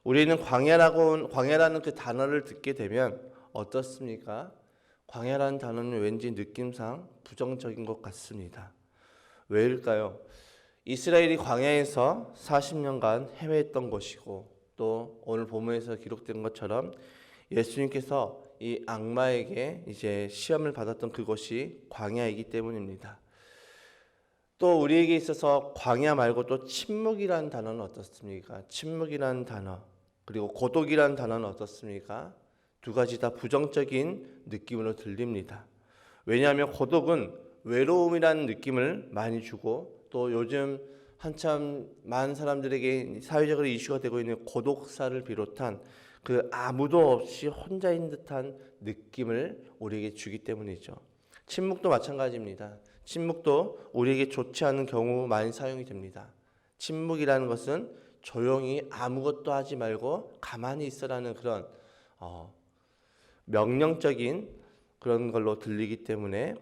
우리는 광야라는 그 단어를 듣게 되면 어떻습니까? 광야라는 단어는 왠지 느낌상 부정적인 것 같습니다. 왜일까요? 이스라엘이 광야에서 40년간 헤매했던 것이고, 또 오늘 본문에서 기록된 것처럼 예수님께서 이 악마에게 이제 시험을 받았던 그것이 광야이기 때문입니다. 또 우리에게 있어서 광야 말고 또 침묵이라는 단어는 어떻습니까? 침묵이라는 단어, 그리고 고독이라는 단어는 어떻습니까? 두 가지 다 부정적인 느낌으로 들립니다. 왜냐하면 고독은 외로움이라는 느낌을 많이 주고, 또 요즘 한참 많은 사람들에게 사회적으로 이슈가 되고 있는 고독사를 비롯한 그 아무도 없이 혼자인 듯한 느낌을 우리에게 주기 때문이죠. 침묵도 마찬가지입니다. 침묵도 우리에게 좋지 않은 경우 많이 사용이 됩니다. 침묵이라는 것은 조용히 아무것도 하지 말고 가만히 있으라는 그런 명령적인 그런 걸로 들리기 때문에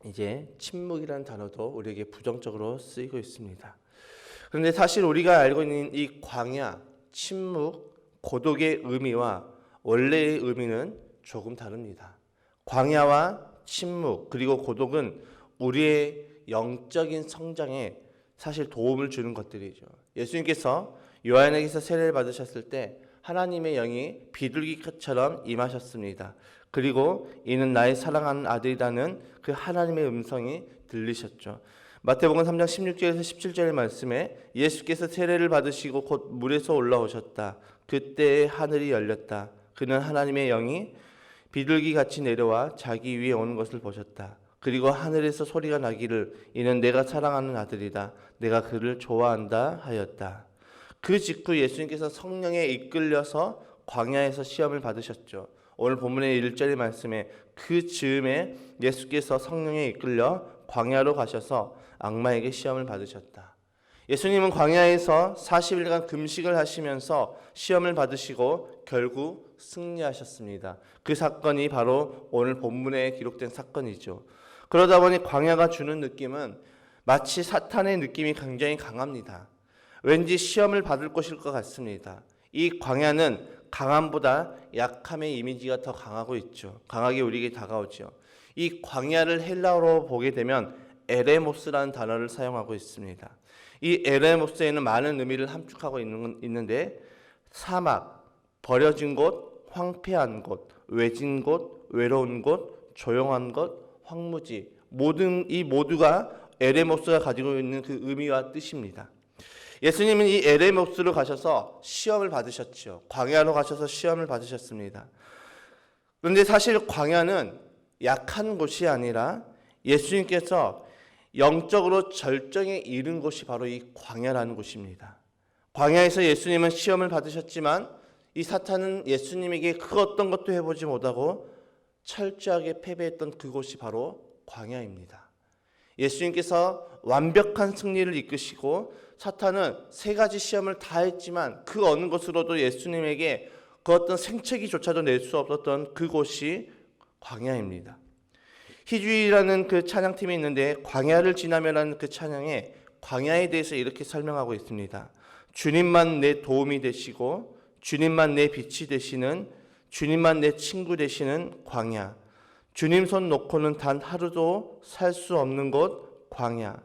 이제 침묵이라는 단어도 우리에게 부정적으로 쓰이고 있습니다. 그런데 사실 우리가 알고 있는 이 광야, 침묵, 고독의 의미와 원래의 의미는 조금 다릅니다. 광야와 침묵 그리고 고독은 우리의 영적인 성장에 사실 도움을 주는 것들이죠. 예수님께서 요한에게서 세례를 받으셨을 때 하나님의 영이 비둘기처럼 임하셨습니다. 그리고 이는 나의 사랑하는 아들이라는 그 하나님의 음성이 들리셨죠. 마태복음 3장 16절에서 17절의 말씀에 예수께서 세례를 받으시고 곧 물에서 올라오셨다. 그때 하늘이 열렸다. 그는 하나님의 영이 비둘기같이 내려와 자기 위에 오는 것을 보셨다. 그리고 하늘에서 소리가 나기를 이는 내가 사랑하는 아들이다. 내가 그를 좋아한다 하였다. 그 직후 예수님께서 성령에 이끌려서 광야에서 시험을 받으셨죠. 오늘 본문의 1절의 말씀에 그 즈음에 예수께서 성령에 이끌려 광야로 가셔서 악마에게 시험을 받으셨다. 예수님은 광야에서 40일간 금식을 하시면서 시험을 받으시고 결국 승리하셨습니다. 그 사건이 바로 오늘 본문에 기록된 사건이죠. 그러다 보니 광야가 주는 느낌은 마치 사탄의 느낌이 굉장히 강합니다. 왠지 시험을 받을 것일 것 같습니다. 이 광야는 강함보다 약함의 이미지가 더 강하고 있죠. 강하게 우리에게 다가오죠. 이 광야를 헬라어로 보게 되면 에레모스라는 단어를 사용하고 있습니다. 이 에레모스에는 많은 의미를 함축하고 있는데 사막, 버려진 곳, 황폐한 곳, 외진 곳, 외로운 곳, 조용한 곳, 황무지, 이 모두가 에레모스가 가지고 있는 그 의미와 뜻입니다. 예수님은 이 에레모스로 가셔서 시험을 받으셨죠. 광야로 가셔서 시험을 받으셨습니다. 그런데 사실 광야는 약한 곳이 아니라 예수님께서 영적으로 절정에 이른 곳이 바로 이 광야라는 곳입니다. 광야에서 예수님은 시험을 받으셨지만 이 사탄은 예수님에게 그 어떤 것도 해보지 못하고 철저하게 패배했던 그곳이 바로 광야입니다. 예수님께서 완벽한 승리를 이끄시고 사탄은 세 가지 시험을 다 했지만 그 어느 것으로도 예수님에게 그 어떤 생채기조차도 낼 수 없었던 그곳이 광야입니다. 희주이라는 그 찬양팀이 있는데 광야를 지나며라는 그 찬양에 광야에 대해서 이렇게 설명하고 있습니다. 주님만 내 도움이 되시고 주님만 내 빛이 되시는 주님만 내 친구 되시는 광야. 주님 손 놓고는 단 하루도 살 수 없는 곳 광야.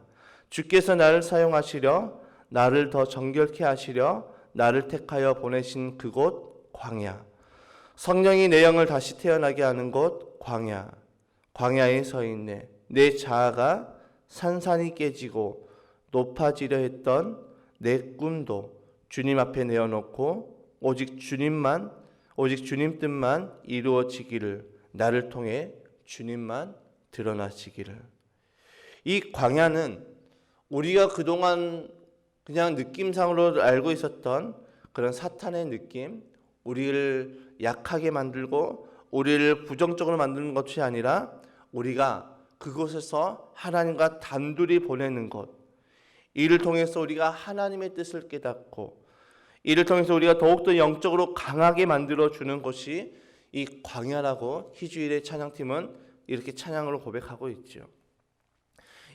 주께서 나를 사용하시려 나를 더 정결케 하시려 나를 택하여 보내신 그곳 광야. 성령이 내 영을 다시 태어나게 하는 곳 광야. 광야에 서 있네. 내 자아가 산산이 깨지고 높아지려 했던 내 꿈도 주님 앞에 내어놓고 오직 주님 뜻만 이루어지기를 나를 통해 주님만 드러나시기를. 이 광야는 우리가 그동안 그냥 느낌상으로 알고 있었던 그런 사탄의 느낌, 우리를 약하게 만들고 우리를 부정적으로 만드는 것이 아니라 우리가 그곳에서 하나님과 단둘이 보내는 것, 이를 통해서 우리가 하나님의 뜻을 깨닫고 이를 통해서 우리가 더욱더 영적으로 강하게 만들어주는 것이 이 광야라고 희주일의 찬양팀은 이렇게 찬양으로 고백하고 있죠.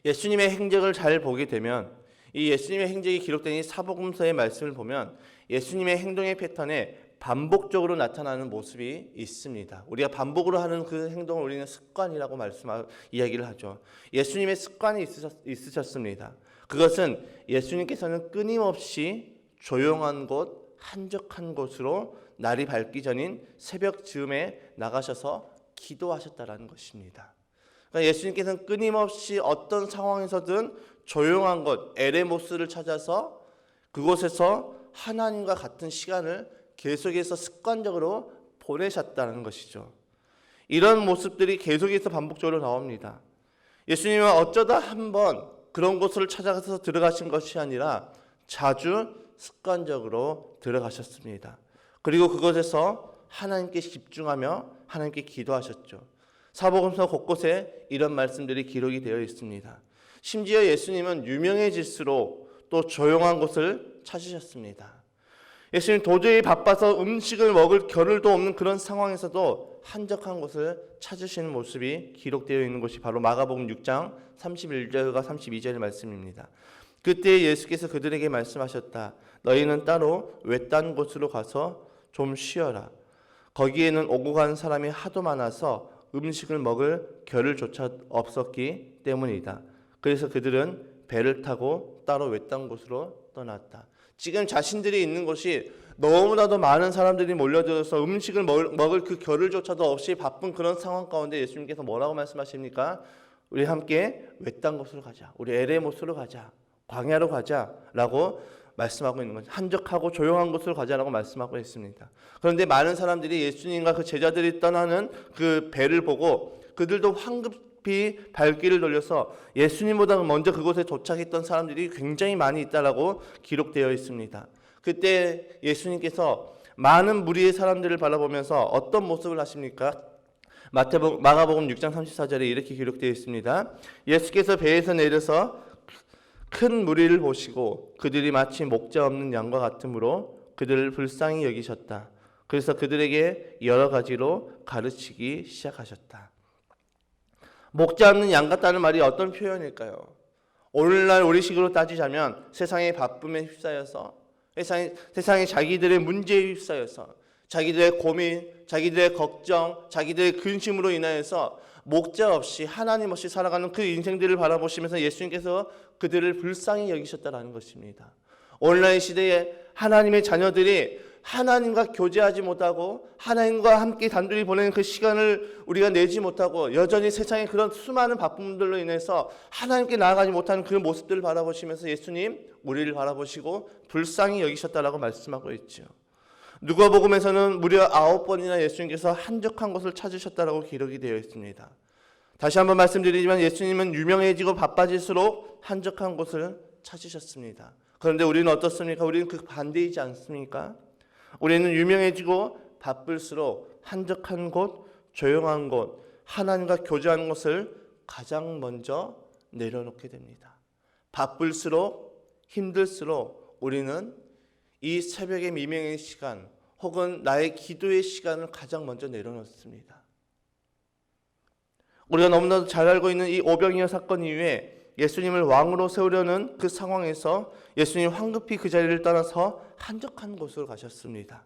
예수님의 행적을 잘 보게 되면 이 예수님의 행적이 기록된 이 사복음서의 말씀을 보면 예수님의 행동의 패턴에 반복적으로 나타나는 모습이 있습니다. 우리가 반복으로 하는 그 행동을 우리는 습관이라고 이야기를 하죠. 예수님의 습관이 있으셨습니다. 그것은 예수님께서는 끊임없이 조용한 곳, 한적한 곳으로 날이 밝기 전인 새벽 즈음에 나가셔서 기도하셨다라는 것입니다. 그러니까 예수님께서는 끊임없이 어떤 상황에서든 조용한 곳, 에레모스를 찾아서 그곳에서 하나님과 같은 시간을 계속해서 습관적으로 보내셨다는 것이죠. 이런 모습들이 계속해서 반복적으로 나옵니다. 예수님은 어쩌다 한번 그런 곳을 찾아가서 들어가신 것이 아니라 자주 습관적으로 들어가셨습니다. 그리고 그곳에서 하나님께 집중하며 하나님께 기도하셨죠. 사복음서 곳곳에 이런 말씀들이 기록이 되어 있습니다. 심지어 예수님은 유명해질수록 또 조용한 곳을 찾으셨습니다. 예수님 도저히 바빠서 음식을 먹을 겨를도 없는 그런 상황에서도 한적한 곳을 찾으시는 모습이 기록되어 있는 것이 바로 마가복음 6장 31절과 32절의 말씀입니다. 그때 예수께서 그들에게 말씀하셨다. 너희는 따로 외딴 곳으로 가서 좀 쉬어라. 거기에는 오고 간 사람이 하도 많아서 음식을 먹을 겨를조차 없었기 때문이다. 그래서 그들은 배를 타고 따로 외딴 곳으로 떠났다. 지금 자신들이 있는 곳이 너무나도 많은 사람들이 몰려들어서 음식을 먹을 그 겨를조차도 없이 바쁜 그런 상황 가운데 예수님께서 뭐라고 말씀하십니까? 우리 함께 외딴 곳으로 가자. 우리 에레모스로 가자. 광야로 가자라고 말씀하고 있는 거죠. 한적하고 조용한 곳으로 가자라고 말씀하고 있습니다. 그런데 많은 사람들이 예수님과 그 제자들이 떠나는 그 배를 보고 그들도 황급히 발길을 돌려서 예수님보다 먼저 그곳에 도착했던 사람들이 굉장히 많이 있다라고 기록되어 있습니다. 그때 예수님께서 많은 무리의 사람들을 바라보면서 어떤 모습을 하십니까? 마가복음 6장 34절에 이렇게 기록되어 있습니다. 예수께서 배에서 내려서 큰 무리를 보시고 그들이 마치 목자 없는 양과 같으므로 그들을 불쌍히 여기셨다. 그래서 그들에게 여러 가지로 가르치기 시작하셨다. 목자 없는 양 같다는 말이 어떤 표현일까요? 오늘날 우리식으로 따지자면 세상의 바쁨에 휩싸여서 세상의 자기들의 문제에 휩싸여서 자기들의 고민, 자기들의 걱정, 자기들의 근심으로 인하여서 목자 없이 하나님 없이 살아가는 그 인생들을 바라보시면서 예수님께서 그들을 불쌍히 여기셨다라는 것입니다. 오늘날 시대에 하나님의 자녀들이 하나님과 교제하지 못하고 하나님과 함께 단둘이 보내는 그 시간을 우리가 내지 못하고 여전히 세상의 그런 수많은 바쁨들로 인해서 하나님께 나아가지 못하는 그 모습들을 바라보시면서 예수님 우리를 바라보시고 불쌍히 여기셨다라고 말씀하고 있죠. 누가복음에서는 무려 9번이나 예수님께서 한적한 곳을 찾으셨다라고 기록이 되어 있습니다. 다시 한번 말씀드리지만 예수님은 유명해지고 바빠질수록 한적한 곳을 찾으셨습니다. 그런데 우리는 어떻습니까? 우리는 그 반대이지 않습니까? 우리는 유명해지고 바쁠수록 한적한 곳, 조용한 곳, 하나님과 교제하는 것을 가장 먼저 내려놓게 됩니다. 바쁠수록 힘들수록 우리는 이 새벽의 미명의 시간 혹은 나의 기도의 시간을 가장 먼저 내려놓습니다. 우리가 너무나도 잘 알고 있는 이 오병이어 사건 이후에 예수님을 왕으로 세우려는 그 상황에서 예수님 황급히 그 자리를 떠나서 한적한 곳으로 가셨습니다.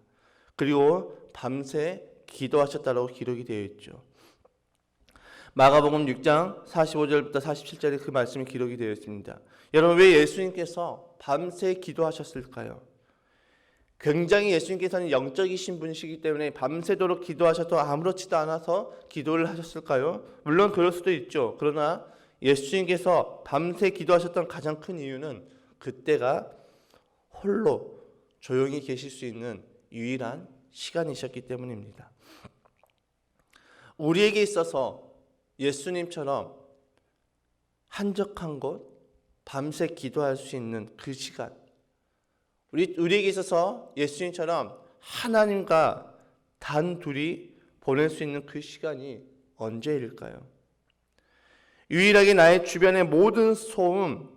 그리고 밤새 기도하셨다라고 기록이 되어 있죠. 마가복음 6장 45절부터 47절에 그 말씀이 기록이 되어 있습니다. 여러분 왜 예수님께서 밤새 기도하셨을까요? 굉장히 예수님께서는 영적이신 분이시기 때문에 밤새도록 기도하셔도 아무렇지도 않아서 기도를 하셨을까요? 물론 그럴 수도 있죠. 그러나 예수님께서 밤새 기도하셨던 가장 큰 이유는 그때가 홀로 조용히 계실 수 있는 유일한 시간이셨기 때문입니다. 우리에게 있어서 예수님처럼 한적한 곳, 밤새 기도할 수 있는 그 시간, 우리에게 있어서 예수님처럼 하나님과 단둘이 보낼 수 있는 그 시간이 언제일까요? 유일하게 나의 주변의 모든 소음,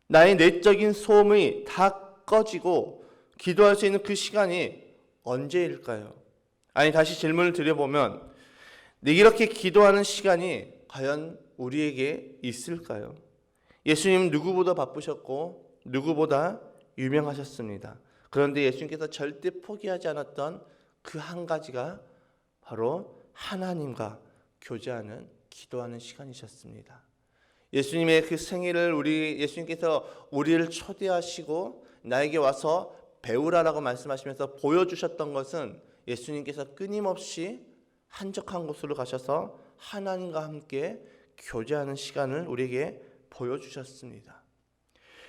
나의 내적인 소음이 다 꺼지고 기도할 수 있는 그 시간이 언제일까요? 아니 다시 질문을 드려보면 이렇게 기도하는 시간이 과연 우리에게 있을까요? 예수님 누구보다 바쁘셨고 누구보다 유명하셨습니다. 그런데 예수님께서 절대 포기하지 않았던 그 한 가지가 바로 하나님과 교제하는 기도하는 시간이셨습니다. 예수님의 그 생일을 예수님께서 우리를 초대하시고 나에게 와서 배우라라고 말씀하시면서 보여주셨던 것은 예수님께서 끊임없이 한적한 곳으로 가셔서 하나님과 함께 교제하는 시간을 우리에게 보여주셨습니다.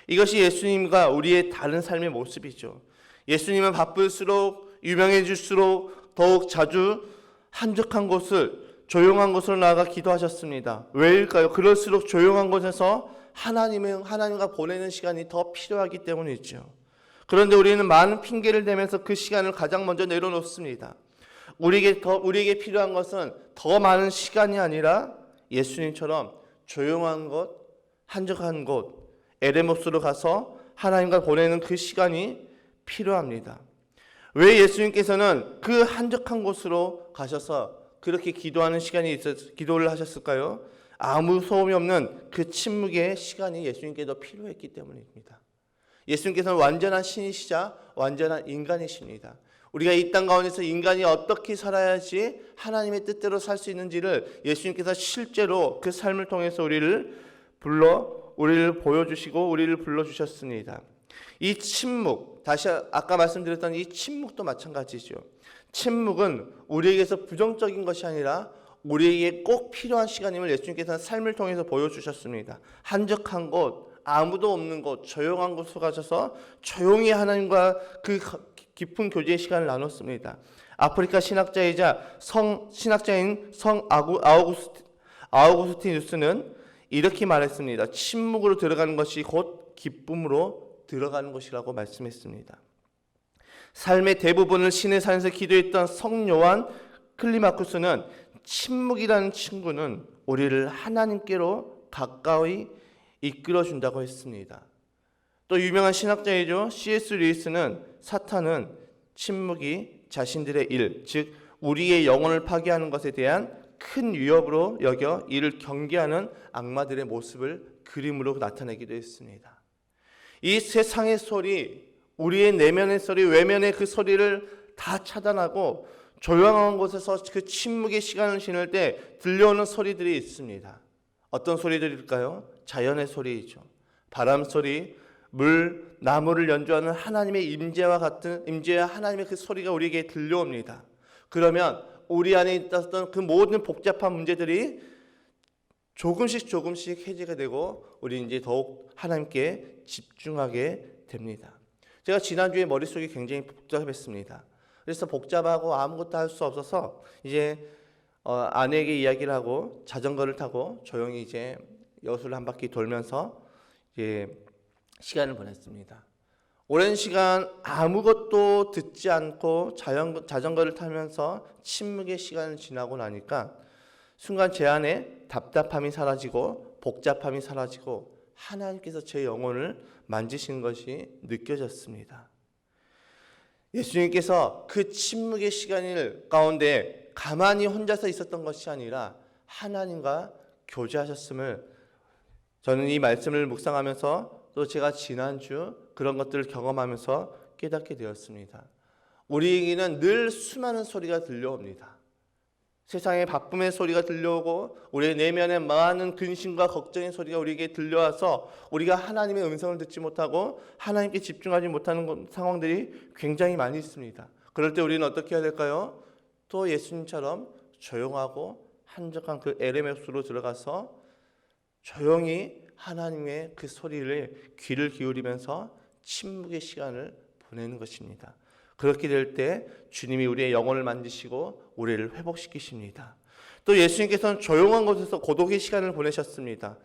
이것이 예수님과 우리의 다른 삶의 모습이죠. 예수님은 바쁠수록 유명해질수록 더욱 자주 한적한 곳을 조용한 곳으로 나아가 기도하셨습니다. 왜일까요? 그럴수록 조용한 곳에서 하나님과 보내는 시간이 더 필요하기 때문이죠. 그런데 우리는 많은 핑계를 대면서 그 시간을 가장 먼저 내려놓습니다. 우리에게 필요한 것은 더 많은 시간이 아니라 예수님처럼 조용한 곳, 한적한 곳, 에레모스로 가서 하나님과 보내는 그 시간이 필요합니다. 왜 예수님께서는 그 한적한 곳으로 가셔서 그렇게 기도하는 기도를 하셨을까요? 아무 소음이 없는 그 침묵의 시간이 예수님께도 필요했기 때문입니다. 예수님께서는 완전한 신이시자 완전한 인간이십니다. 우리가 이 땅 가운데서 인간이 어떻게 살아야지 하나님의 뜻대로 살 수 있는지를 예수님께서 실제로 그 삶을 통해서 우리를 보여주시고 우리를 불러주셨습니다. 이 침묵, 다시 아까 말씀드렸던 이 침묵도 마찬가지죠. 침묵은 우리에게서 부정적인 것이 아니라 우리에게 꼭 필요한 시간임을 예수님께서는 삶을 통해서 보여주셨습니다. 한적한 곳, 아무도 없는 곳, 조용한 곳으로 가셔서 조용히 하나님과 그 깊은 교제의 시간을 나눴습니다. 아프리카 신학자이자 신학자인 성 아우구스티누스는 이렇게 말했습니다. 침묵으로 들어가는 것이 곧 기쁨으로 들어가는 것이라고 말씀했습니다. 삶의 대부분을 신의 산에서 기도했던 성 요한 클리마쿠스는 침묵이라는 친구는 우리를 하나님께로 가까이 이끌어준다고 했습니다. 또 유명한 신학자이죠. C.S. 루이스는 사탄은 침묵이 자신들의 일, 즉 우리의 영혼을 파괴하는 것에 대한 큰 위협으로 여겨 이를 경계하는 악마들의 모습을 그림으로 나타내기도 했습니다. 이 세상의 소리, 우리의 내면의 소리, 외면의 그 소리를 다 차단하고 조용한 곳에서 그 침묵의 시간을 지낼 때 들려오는 소리들이 있습니다. 어떤 소리들일까요? 자연의 소리이죠. 바람 소리, 물, 나무를 연주하는 하나님의 임재와 하나님의 그 소리가 우리에게 들려옵니다. 그러면 우리 안에 있었던 그 모든 복잡한 문제들이 조금씩 해제가 되고 우리 이제 더욱 하나님께 집중하게 됩니다. 제가 지난주에 머릿속이 굉장히 복잡했습니다. 그래서 복잡하고 아무것도 할 수 없어서 이제 아내에게 이야기를 하고 자전거를 타고 조용히 이제 여수를 한 바퀴 돌면서 이제 시간을 보냈습니다. 오랜 시간 아무것도 듣지 않고 자전거를 타면서 침묵의 시간을 지나고 나니까 순간 제 안에 답답함이 사라지고 복잡함이 사라지고 하나님께서 제 영혼을 만지신 것이 느껴졌습니다. 예수님께서 그 침묵의 시간 가운데 가만히 혼자서 있었던 것이 아니라 하나님과 교제하셨음을 저는 이 말씀을 묵상하면서 또 제가 지난주 그런 것들을 경험하면서 깨닫게 되었습니다. 우리에게는 늘 수많은 소리가 들려옵니다. 세상의 바쁨의 소리가 들려오고 우리의 내면에 많은 근심과 걱정의 소리가 우리에게 들려와서 우리가 하나님의 음성을 듣지 못하고 하나님께 집중하지 못하는 상황들이 굉장히 많이 있습니다. 그럴 때 우리는 어떻게 해야 될까요? 또 예수님처럼 조용하고 한적한 그 에레메스로 들어가서 조용히 하나님의 그 소리를 귀를 기울이면서 침묵의 시간을 보내는 것입니다. 그렇게 될 때 주님이 우리의 영혼을 만지시고 우리를 회복시키십니다. 또 예수님께서는 조용한 곳에서 고독의 시간을 보내셨습니다.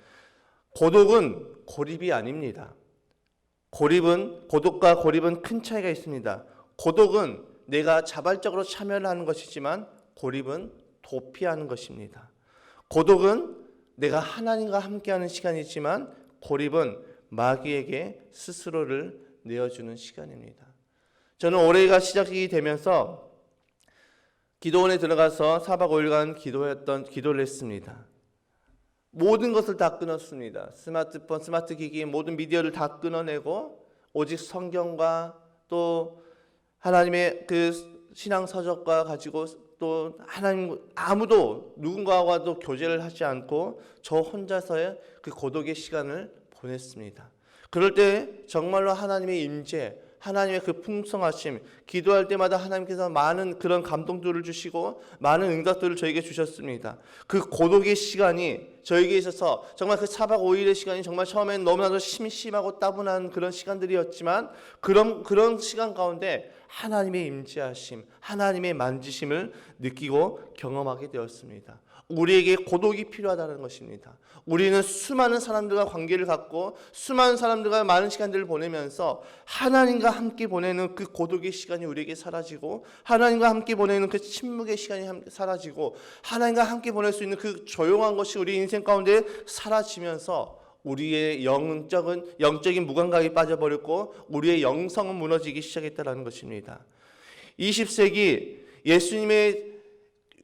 고독은 고립이 아닙니다. 고독과 고립은 큰 차이가 있습니다. 고독은 내가 자발적으로 참여를 하는 것이지만 고립은 도피하는 것입니다. 고독은 내가 하나님과 함께하는 시간이지만 고립은 마귀에게 스스로를 내어주는 시간입니다. 저는 올해가 시작이 되면서 기도원에 들어가서 4박 5일간 기도를 했습니다. 모든 것을 다 끊었습니다. 스마트폰, 스마트 기기, 모든 미디어를 다 끊어내고 오직 성경과 또 하나님의 그 신앙 서적과 가지고 또 하나님 아무도 누군가와도 교제를 하지 않고 저 혼자서의 그 고독의 시간을 보냈습니다. 그럴 때 정말로 하나님의 임재, 하나님의 그 풍성하심, 기도할 때마다 하나님께서 많은 그런 감동들을 주시고 많은 응답들을 저에게 주셨습니다. 그 고독의 시간이 저에게 있어서 정말 그 4박 5일의 시간이 정말 처음엔 너무나도 심심하고 따분한 그런 시간들이었지만 그런 시간 가운데 하나님의 임재하심, 하나님의 만지심을 느끼고 경험하게 되었습니다. 우리에게 고독이 필요하다는 것입니다. 우리는 수많은 사람들과 관계를 갖고 수많은 사람들과 많은 시간들을 보내면서 하나님과 함께 보내는 그 고독의 시간이 우리에게 사라지고 하나님과 함께 보내는 그 침묵의 시간이 사라지고 하나님과 함께 보낼 수 있는 그 조용한 것이 우리 인생 가운데 사라지면서 우리의 영적인 무감각이 빠져버렸고 우리의 영성은 무너지기 시작했다는 것입니다. 20세기 예수님의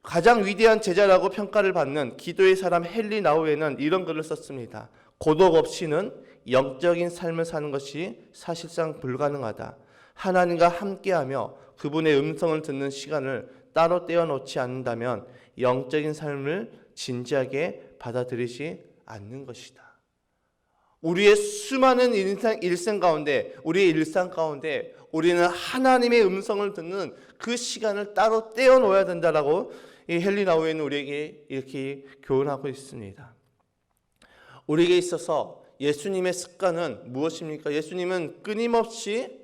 가장 위대한 제자라고 평가를 받는 기도의 사람 헨리 나우에는 이런 글을 썼습니다. 고독 없이는 영적인 삶을 사는 것이 사실상 불가능하다. 하나님과 함께하며 그분의 음성을 듣는 시간을 따로 떼어놓지 않는다면 영적인 삶을 진지하게 받아들이지 않는 것이다. 우리의 수많은 일생 가운데, 우리의 일상 가운데 우리는 하나님의 음성을 듣는 그 시간을 따로 떼어놓아야 된다라고 이 헨리 나우에는 우리에게 이렇게 교훈하고 있습니다. 우리에게 있어서 예수님의 습관은 무엇입니까? 예수님은 끊임없이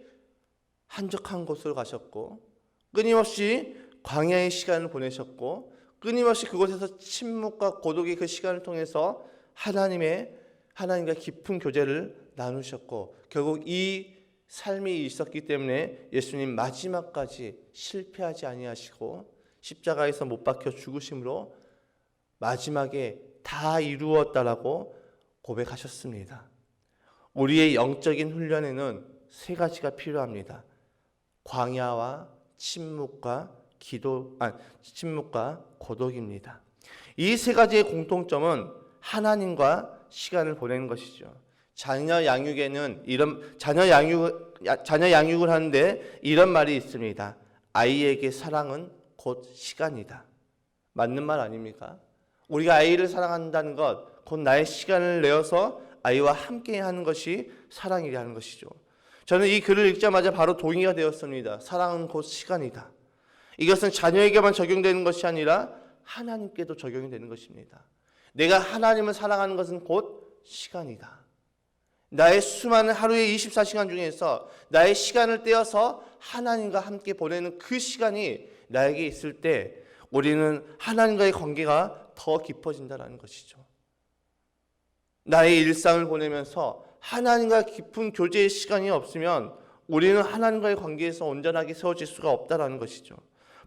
한적한 곳으로 가셨고 끊임없이 광야의 시간을 보내셨고 끊임없이 그곳에서 침묵과 고독의 그 시간을 통해서 하나님과 깊은 교제를 나누셨고 결국 이 삶이 있었기 때문에 예수님 마지막까지 실패하지 아니하시고 십자가에서 못 박혀 죽으심으로 마지막에 다 이루었다라고 고백하셨습니다. 우리의 영적인 훈련에는 세 가지가 필요합니다. 광야와 침묵과 고독입니다. 이 세 가지의 공통점은 하나님과 시간을 보내는 것이죠. 자녀 양육을 하는데 이런 말이 있습니다. 아이에게 사랑은 곧 시간이다. 맞는 말 아닙니까? 우리가 아이를 사랑한다는 것, 곧 나의 시간을 내어서 아이와 함께 하는 것이 사랑이라는 것이죠. 저는 이 글을 읽자마자 바로 동의가 되었습니다. 사랑은 곧 시간이다. 이것은 자녀에게만 적용되는 것이 아니라 하나님께도 적용이 되는 것입니다. 내가 하나님을 사랑하는 것은 곧 시간이다. 나의 수많은 하루의 24시간 중에서 나의 시간을 떼어서 하나님과 함께 보내는 그 시간이 나에게 있을 때 우리는 하나님과의 관계가 더 깊어진다는 것이죠. 나의 일상을 보내면서 하나님과 깊은 교제의 시간이 없으면 우리는 하나님과의 관계에서 온전하게 세워질 수가 없다는 것이죠.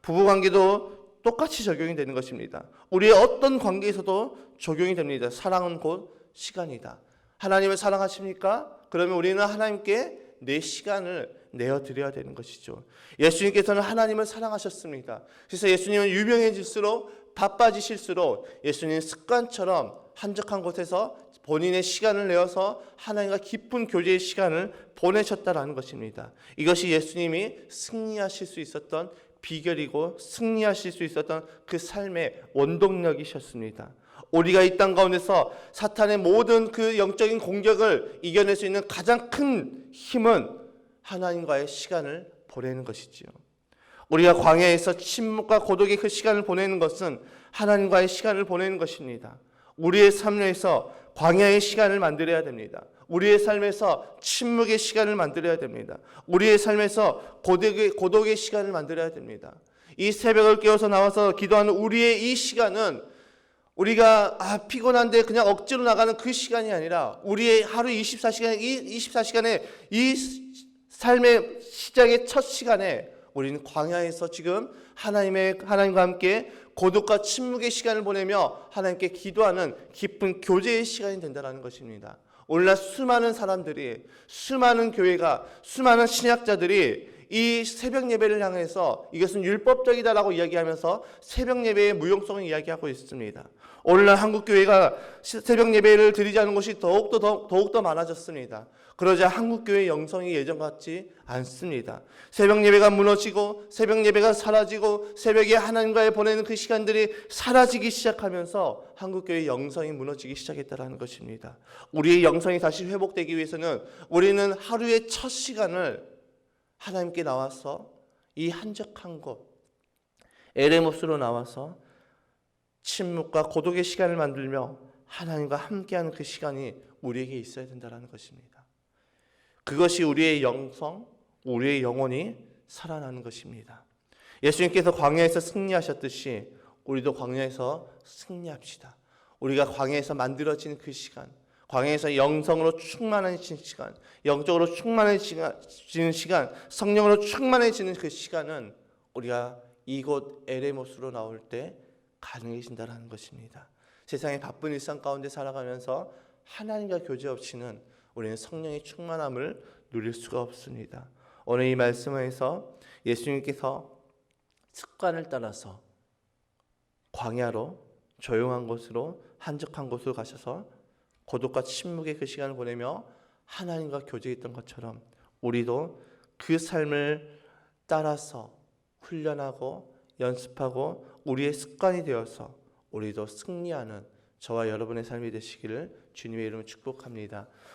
부부관계도 똑같이 적용이 되는 것입니다. 우리의 어떤 관계에서도 적용이 됩니다. 사랑은 곧 시간이다. 하나님을 사랑하십니까? 그러면 우리는 하나님께 내 시간을 내어드려야 되는 것이죠. 예수님께서는 하나님을 사랑하셨습니다. 그래서 예수님은 유명해질수록 바빠지실수록 예수님은 습관처럼 한적한 곳에서 본인의 시간을 내어서 하나님과 깊은 교제의 시간을 보내셨다는 것입니다. 이것이 예수님이 승리하실 수 있었던 비결이고 승리하실 수 있었던 그 삶의 원동력이셨습니다. 우리가 이 땅 가운데서 사탄의 모든 그 영적인 공격을 이겨낼 수 있는 가장 큰 힘은 하나님과의 시간을 보내는 것이지요. 우리가 광야에서 침묵과 고독의 그 시간을 보내는 것은 하나님과의 시간을 보내는 것입니다. 우리의 삶에서 광야의 시간을 만들어야 됩니다. 우리의 삶에서 침묵의 시간을 만들어야 됩니다. 우리의 삶에서 고독의 시간을 만들어야 됩니다. 이 새벽을 깨워서 나와서 기도하는 우리의 이 시간은 우리가 피곤한데 그냥 억지로 나가는 그 시간이 아니라 우리의 하루 24시간의 이 삶의 시작의 첫 시간에 우리는 광야에서 지금 하나님과 함께 고독과 침묵의 시간을 보내며 하나님께 기도하는 깊은 교제의 시간이 된다는 것입니다. 오늘날 수많은 사람들이, 수많은 교회가, 수많은 신학자들이 이 새벽 예배를 향해서 이것은 율법적이다라고 이야기하면서 새벽 예배의 무용성을 이야기하고 있습니다. 오늘날 한국 교회가 새벽 예배를 드리지 않는 곳이 더욱더 많아졌습니다. 그러자 한국 교회의 영성이 예전 같지 않습니다. 새벽 예배가 무너지고 새벽 예배가 사라지고 새벽에 하나님과의 보내는 그 시간들이 사라지기 시작하면서 한국 교회의 영성이 무너지기 시작했다는 것입니다. 우리의 영성이 다시 회복되기 위해서는 우리는 하루의 첫 시간을 하나님께 나와서 이 한적한 곳 에레모스로 나와서 침묵과 고독의 시간을 만들며 하나님과 함께하는 그 시간이 우리에게 있어야 된다는 것입니다. 그것이 우리의 영성, 우리의 영혼이 살아나는 것입니다. 예수님께서 광야에서 승리하셨듯이 우리도 광야에서 승리합시다. 우리가 광야에서 만들어진 그 시간, 광야에서 영성으로 충만해지는 시간, 영적으로 충만해지는 시간, 성령으로 충만해지는 그 시간은 우리가 이곳 에레모스로 나올 때 가능해진다는 것입니다. 세상의 바쁜 일상 가운데 살아가면서 하나님과 교제 없이는 우리는 성령의 충만함을 누릴 수가 없습니다. 오늘 이 말씀에서 예수님께서 습관을 따라서 광야로 조용한 곳으로 한적한 곳으로 가셔서 고독과 침묵의 그 시간을 보내며 하나님과 교제했던 것처럼 우리도 그 삶을 따라서 훈련하고 연습하고 우리의 습관이 되어서 우리도 승리하는 저와 여러분의 삶이 되시기를 주님의 이름으로 축복합니다.